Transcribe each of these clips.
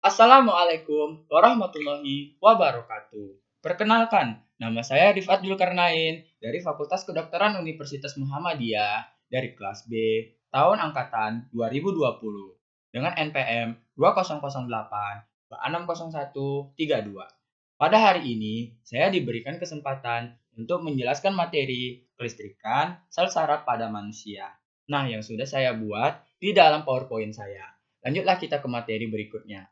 Assalamualaikum warahmatullahi wabarakatuh. Perkenalkan, nama saya Rifat Zulkarnain dari Fakultas Kedokteran Universitas Muhammadiyah dari kelas B tahun angkatan 2020 dengan NPM 2008-60132. Pada hari ini, saya diberikan kesempatan untuk menjelaskan materi kelistrikan sel saraf pada manusia. Nah, yang sudah saya buat di dalam PowerPoint saya. Lanjutlah kita ke materi berikutnya.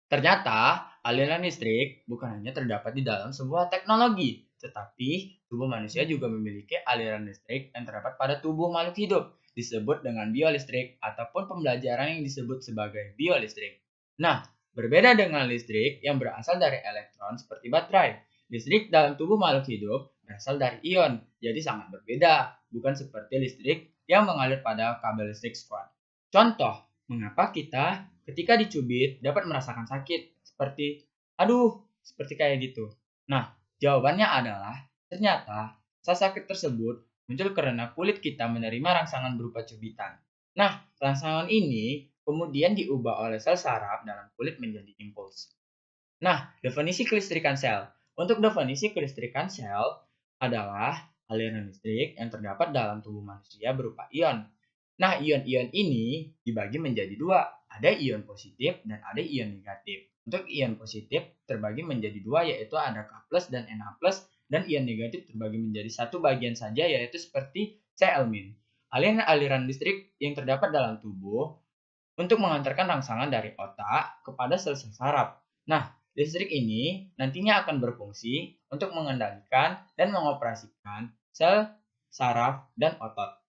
Ternyata, aliran listrik bukan hanya terdapat di dalam sebuah teknologi, tetapi tubuh manusia juga memiliki aliran listrik yang terdapat pada tubuh makhluk hidup, disebut dengan biolistrik ataupun pembelajaran yang disebut sebagai biolistrik. Nah, berbeda dengan listrik yang berasal dari elektron seperti baterai, listrik dalam tubuh makhluk hidup berasal dari ion, jadi sangat berbeda, bukan seperti listrik yang mengalir pada kabel listrik squat. Contoh, mengapa kita ketika dicubit dapat merasakan sakit seperti seperti kayak gitu. Nah, jawabannya adalah ternyata rasa sakit tersebut muncul karena kulit kita menerima rangsangan berupa cubitan. Nah, rangsangan ini kemudian diubah oleh sel saraf dalam kulit menjadi impuls. Nah, definisi kelistrikan sel. Untuk definisi kelistrikan sel adalah aliran listrik yang terdapat dalam tubuh manusia berupa ion. Nah, ion-ion ini dibagi menjadi dua. Ada ion positif dan ada ion negatif. Untuk ion positif terbagi menjadi dua, yaitu ada K+ dan Na+, dan ion negatif terbagi menjadi satu bagian saja, yaitu seperti Cl-. Aliran listrik yang terdapat dalam tubuh untuk mengantarkan rangsangan dari otak kepada sel-sel saraf. Nah, listrik ini nantinya akan berfungsi untuk mengendalikan dan mengoperasikan sel saraf dan otot.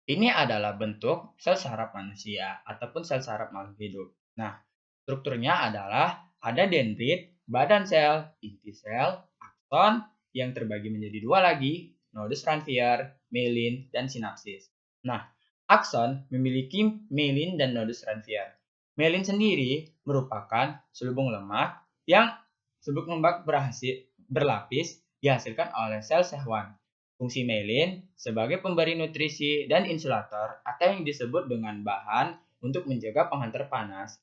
Ini adalah bentuk sel saraf manusia ataupun sel saraf makhluk hidup. Nah, strukturnya adalah ada dendrit, badan sel, inti sel, akson yang terbagi menjadi dua lagi, nodus Ranvier, myelin, dan sinapsis. Nah, akson memiliki myelin dan nodus Ranvier. Myelin sendiri merupakan selubung lemak yang berlapis dihasilkan oleh sel hewan. Fungsi myelin sebagai pemberi nutrisi dan insulator atau yang disebut dengan bahan untuk menjaga penghantar panas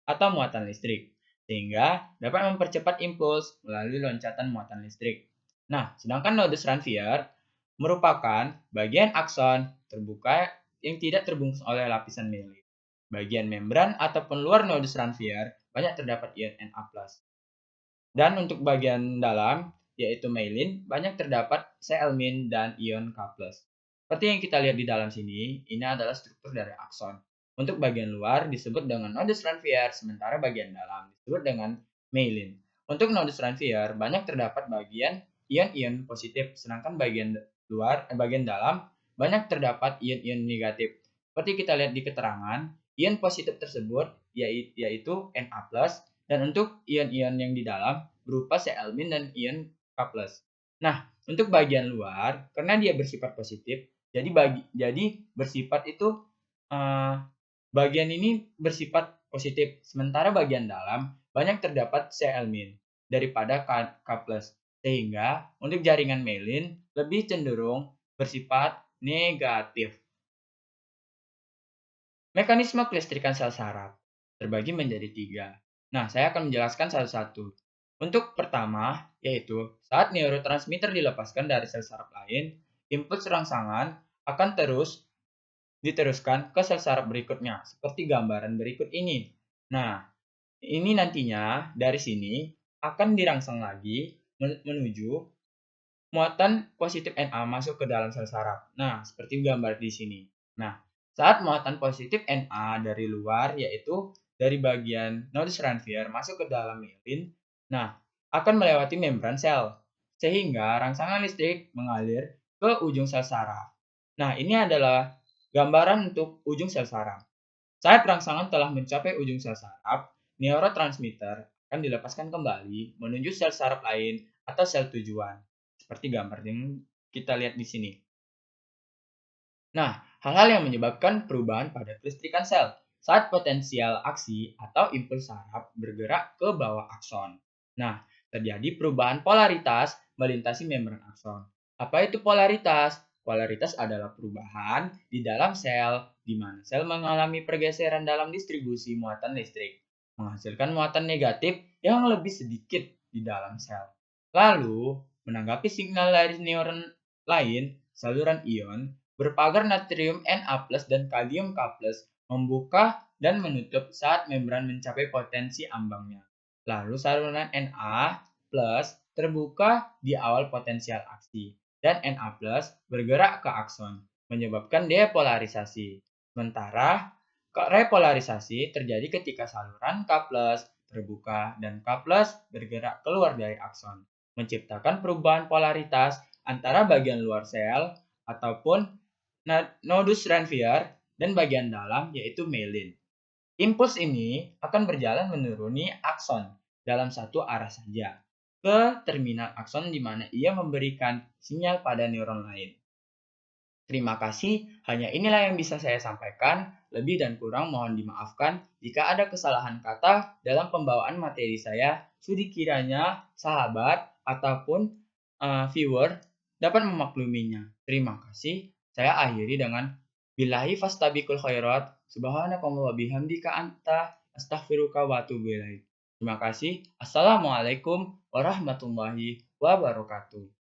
atau muatan listrik, sehingga dapat mempercepat impuls melalui loncatan muatan listrik. Nah, sedangkan nodus Ranvier merupakan bagian akson terbuka yang tidak terbungkus oleh lapisan myelin. Bagian membran ataupun luar nodus Ranvier banyak terdapat ion Na+. Dan untuk bagian dalam, yaitu myelin, banyak terdapat Cl- dan ion K+. Seperti yang kita lihat di dalam sini, ini adalah struktur dari akson. Untuk bagian luar disebut dengan nodus Ranvier, sementara bagian dalam disebut dengan myelin. Untuk nodus Ranvier, banyak terdapat bagian ion-ion positif, sedangkan bagian dalam banyak terdapat ion-ion negatif. Seperti kita lihat di keterangan, ion positif tersebut yaitu Na+, dan untuk ion-ion yang di dalam berupa Cl- dan ion K+. Nah, untuk bagian luar, karena dia bersifat positif, jadi bersifat itu bagian ini bersifat positif, sementara bagian dalam banyak terdapat Cl- daripada K+, sehingga untuk jaringan myelin lebih cenderung bersifat negatif. Mekanisme kelistrikan sel saraf terbagi menjadi tiga. Nah, saya akan menjelaskan satu-satu. Untuk pertama, yaitu saat neurotransmitter dilepaskan dari sel saraf lain, impuls rangsangan akan terus diteruskan ke sel saraf berikutnya, seperti gambaran berikut ini. Nah, ini nantinya dari sini akan dirangsang lagi menuju muatan positif Na masuk ke dalam sel saraf. Nah, seperti gambar di sini. Nah, saat muatan positif Na dari luar, yaitu dari bagian nodus Ranvier masuk ke dalam myelin, nah, akan melewati membran sel, sehingga rangsangan listrik mengalir ke ujung sel saraf. Nah, ini adalah gambaran untuk ujung sel saraf. Saat rangsangan telah mencapai ujung sel saraf, neurotransmitter akan dilepaskan kembali menuju sel saraf lain atau sel tujuan, seperti gambar yang kita lihat di sini. Nah, hal-hal yang menyebabkan perubahan pada kelistrikan sel saat potensial aksi atau impuls saraf bergerak ke bawah akson. Nah, terjadi perubahan polaritas melintasi membran akson. Apa itu polaritas? Polaritas adalah perubahan di dalam sel, di mana sel mengalami pergeseran dalam distribusi muatan listrik, menghasilkan muatan negatif yang lebih sedikit di dalam sel. Lalu, menanggapi signal dari neuron lain, saluran ion berpagar natrium Na+ dan kalium K+ membuka dan menutup saat membran mencapai potensi ambangnya. Lalu saluran Na+ terbuka di awal potensial aksi dan Na+ bergerak ke akson, menyebabkan depolarisasi. Sementara repolarisasi terjadi ketika saluran K+ terbuka dan K+ bergerak keluar dari akson, menciptakan perubahan polaritas antara bagian luar sel ataupun nodus Ranvier dan bagian dalam yaitu myelin. Impuls ini akan berjalan menuruni akson dalam satu arah saja ke terminal akson di mana ia memberikan sinyal pada neuron lain. Terima kasih, hanya inilah yang bisa saya sampaikan. Lebih dan kurang mohon dimaafkan jika ada kesalahan kata dalam pembawaan materi saya. Sudi kiranya sahabat ataupun viewer dapat memakluminya. Terima kasih. Saya akhiri dengan billahi fastabiqul khairat. Subhanakallah wa bihamdika anta astaghfiruka wa atubu ilaik. Terima kasih. Assalamualaikum warahmatullahi wabarakatuh.